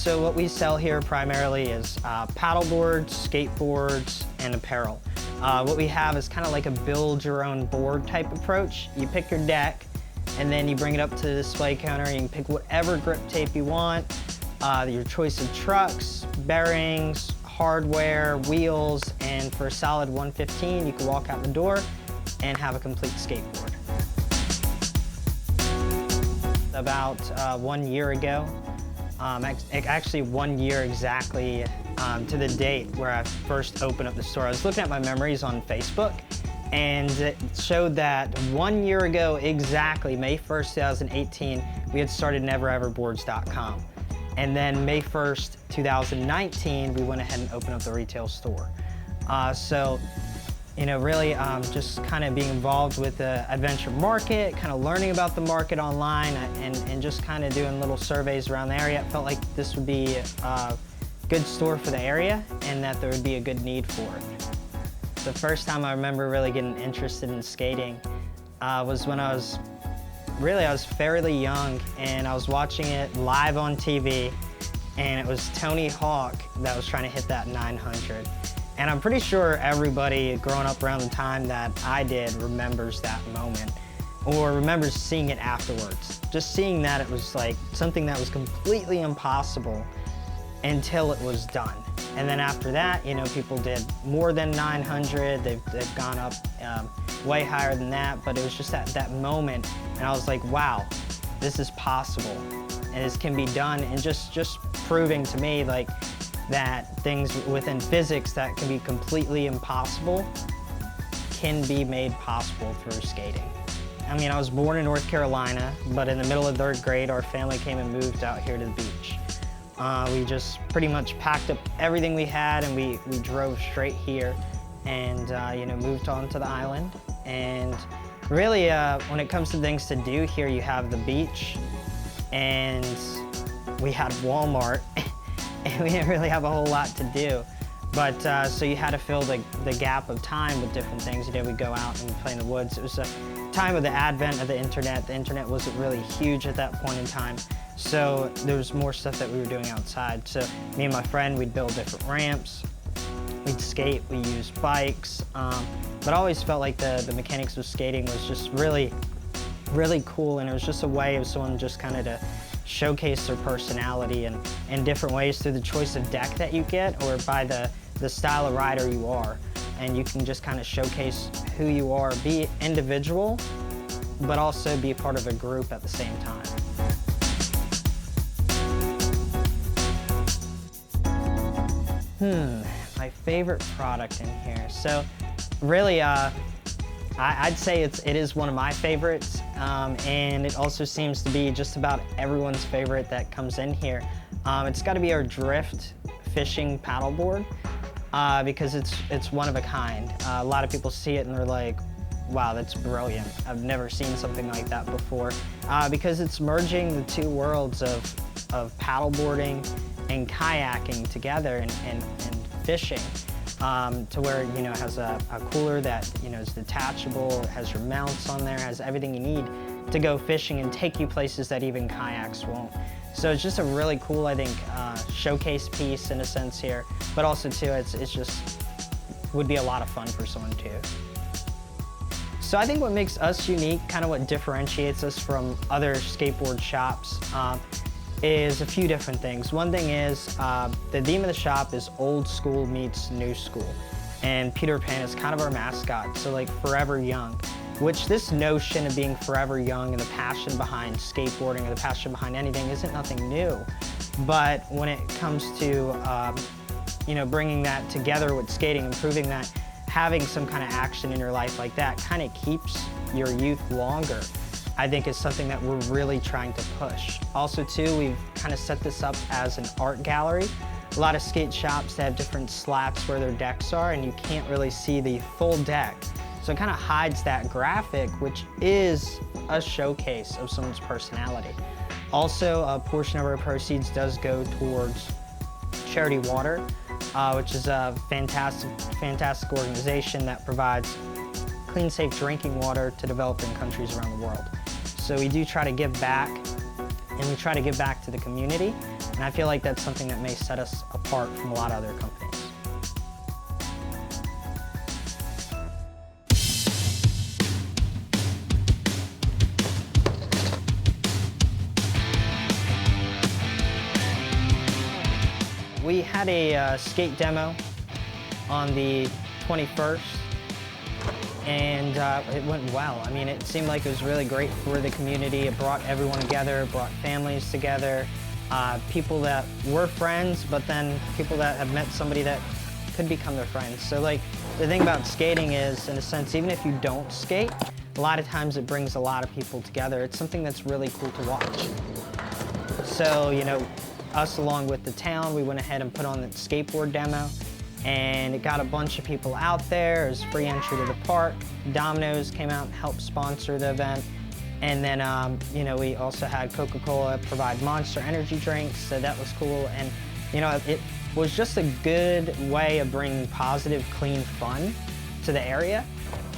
So what we sell here primarily is paddle boards, skateboards, and apparel. What we have is kind of like a build your own board type approach. You pick your deck and then you bring it up to the display counter. You can pick whatever grip tape you want, your choice of trucks, bearings, hardware, wheels, and for a solid $115 you can walk out the door and have a complete skateboard. About 1 year ago, actually 1 year exactly to the date where I first opened up the store. I was looking at my memories on Facebook, and it showed that 1 year ago exactly, May 1st, 2018, we had started nevereverboards.com. And then May 1st, 2019, we went ahead and opened up the retail store. So, you know, really just kind of being involved with the adventure market, kind of learning about the market online, and just kind of doing little surveys around the area. It felt like this would be a good store for the area and that there would be a good need for it. The first time I remember really getting interested in skating was when I was fairly young, and I was watching it live on TV, and it was Tony Hawk that was trying to hit that 900. And I'm pretty sure everybody growing up around the time that I did remembers that moment, or remembers seeing it afterwards. Just seeing that it was like something that was completely impossible until it was done. And then after that, you know, people did more than 900. They've gone up way higher than that, but it was just that moment, and I was like, wow, this is possible, and this can be done, and just proving to me like that things within physics that can be completely impossible can be made possible through skating. I mean, I was born in North Carolina, but in the middle of 3rd grade, our family came and moved out here to the beach. We just pretty much packed up everything we had, and we drove straight here and you know, moved on to the island. And really, when it comes to things to do here, you have the beach, and we had Walmart, and we didn't really have a whole lot to do. But so you had to fill the gap of time with different things. You know, we'd go out and play in the woods. It was a time of the advent of the internet. The internet wasn't really huge at that point in time, so there was more stuff that we were doing outside. So me and my friend, we'd build different ramps, we'd skate, we used bikes, but I always felt like the mechanics of skating was just really, really cool, and it was just a way of someone just kind of to showcase their personality in different ways through the choice of deck that you get, or by the style of rider you are. And you can just kind of showcase who you are, be individual, but also be a part of a group at the same time. My favorite product in here. So really, I'd say it is one of my favorites, and it also seems to be just about everyone's favorite that comes in here. It's got to be our drift fishing paddleboard, because it's one of a kind. A lot of people see it and they're like, wow, that's brilliant. I've never seen something like that before, because it's merging the two worlds of paddleboarding and kayaking together and fishing. To where, you know, it has a cooler that, you know, is detachable, it has your mounts on there, has everything you need to go fishing and take you places that even kayaks won't. So it's just a really cool, I think, showcase piece in a sense here, but also too, it's just would be a lot of fun for someone too. So I think what makes us unique, kind of what differentiates us from other skateboard shops, is a few different things. One thing is, the theme of the shop is old school meets new school. And Peter Pan is kind of our mascot, so like forever young. Which this notion of being forever young and the passion behind skateboarding or the passion behind anything isn't nothing new. But when it comes to, you know, bringing that together with skating and proving that having some kind of action in your life like that kind of keeps your youth longer, I think is something that we're really trying to push. Also too, we've kind of set this up as an art gallery. A lot of skate shops have different slats where their decks are, and you can't really see the full deck. So it kind of hides that graphic, which is a showcase of someone's personality. Also, a portion of our proceeds does go towards Charity Water, which is a fantastic organization that provides clean, safe drinking water to developing countries around the world. So we do try to give back and we try to give back to the community. And I feel like that's something that may set us apart from a lot of other companies. We had a skate demo on the 21st, and it went well. I mean, it seemed like it was really great for the community. It brought everyone together, it brought families together, people that were friends, but then people that have met somebody that could become their friends. So like, the thing about skating is, in a sense, even if you don't skate, a lot of times it brings a lot of people together. It's something that's really cool to watch. So, you know, us along with the town, we went ahead and put on the skateboard demo, and it got a bunch of people out there. It was free entry to the park. Domino's came out and helped sponsor the event. And then, you know, we also had Coca-Cola provide Monster energy drinks, so that was cool. And, you know, it was just a good way of bringing positive, clean fun to the area,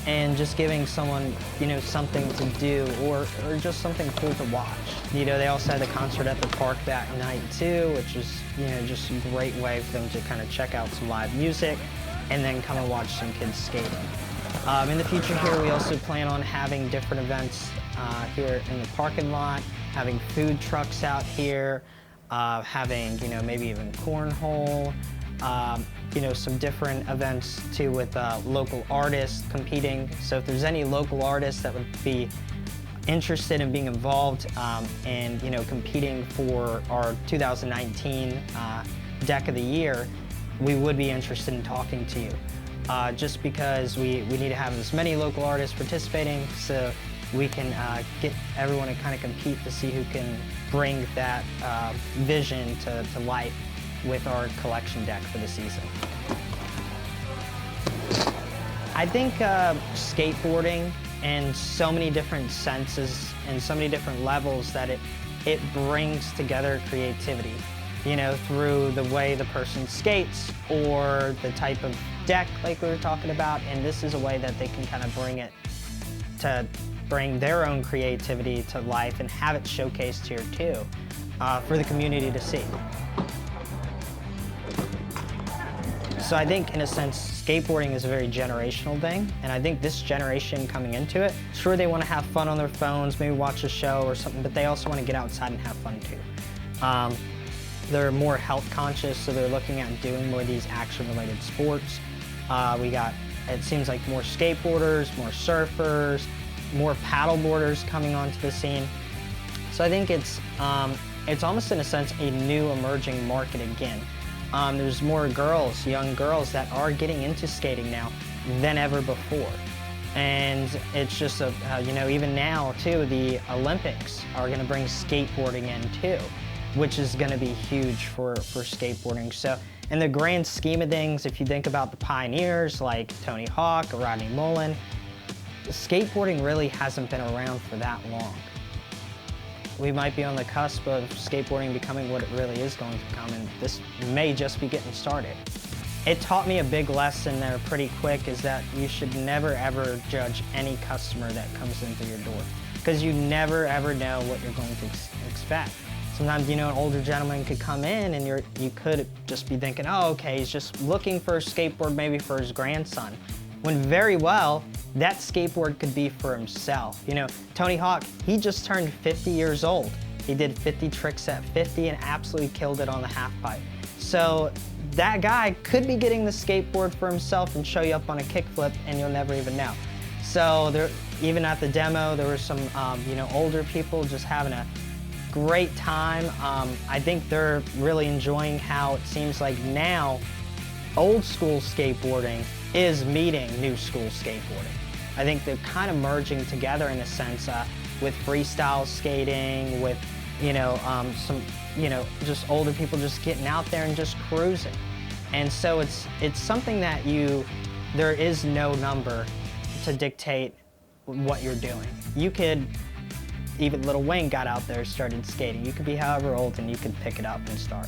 and just giving someone, you know, something to do, or just something cool to watch. You know, they also had the concert at the park that night too, which was, you know, just a great way for them to kind of check out some live music and then come and watch some kids skating. In the future here, we also plan on having different events here in the parking lot, having food trucks out here, having, you know, maybe even cornhole, you know, some different events too with local artists competing. So if there's any local artists that would be interested in being involved and, you know, competing for our 2019 Deck of the Year, we would be interested in talking to you. Just because we need to have as many local artists participating so we can get everyone to kind of compete to see who can bring that vision to life with our collection deck for the season. I think skateboarding in so many different senses and so many different levels that it brings together creativity, you know, through the way the person skates or the type of deck like we were talking about, and this is a way that they can kind of bring their own creativity to life and have it showcased here too for the community to see. So I think, in a sense, skateboarding is a very generational thing, and I think this generation coming into it, sure, they want to have fun on their phones, maybe watch a show or something, but they also want to get outside and have fun too. They're more health conscious, so they're looking at doing more of these action-related sports. We got, it seems like, more skateboarders, more surfers, more paddleboarders coming onto the scene. So I think it's almost, in a sense, a new emerging market again. There's more girls, young girls, that are getting into skating now than ever before. And it's just, you know, even now too, the Olympics are gonna bring skateboarding in too, which is gonna be huge for skateboarding. So in the grand scheme of things, if you think about the pioneers like Tony Hawk or Rodney Mullen, skateboarding really hasn't been around for that long. We might be on the cusp of skateboarding becoming what it really is going to become, and this may just be getting started. It taught me a big lesson there pretty quick, is that you should never ever judge any customer that comes into your door, because you never ever know what you're going to expect. Sometimes, you know, an older gentleman could come in and you could just be thinking, oh, okay, he's just looking for a skateboard maybe for his grandson, when very well, that skateboard could be for himself. You know, Tony Hawk, he just turned 50 years old. He did 50 tricks at 50 and absolutely killed it on the half pipe. So that guy could be getting the skateboard for himself and show you up on a kickflip, and you'll never even know. So there, even at the demo, there were some you know, older people just having a great time. I think they're really enjoying how it seems like now old school skateboarding is meeting new school skateboarding. I think they're kind of merging together in a sense with freestyle skating, with, you know, some, you know, just older people just getting out there and just cruising. And so it's something that there is no number to dictate what you're doing. You could, even Little Wayne got out there, started skating. You could be however old and you could pick it up and start.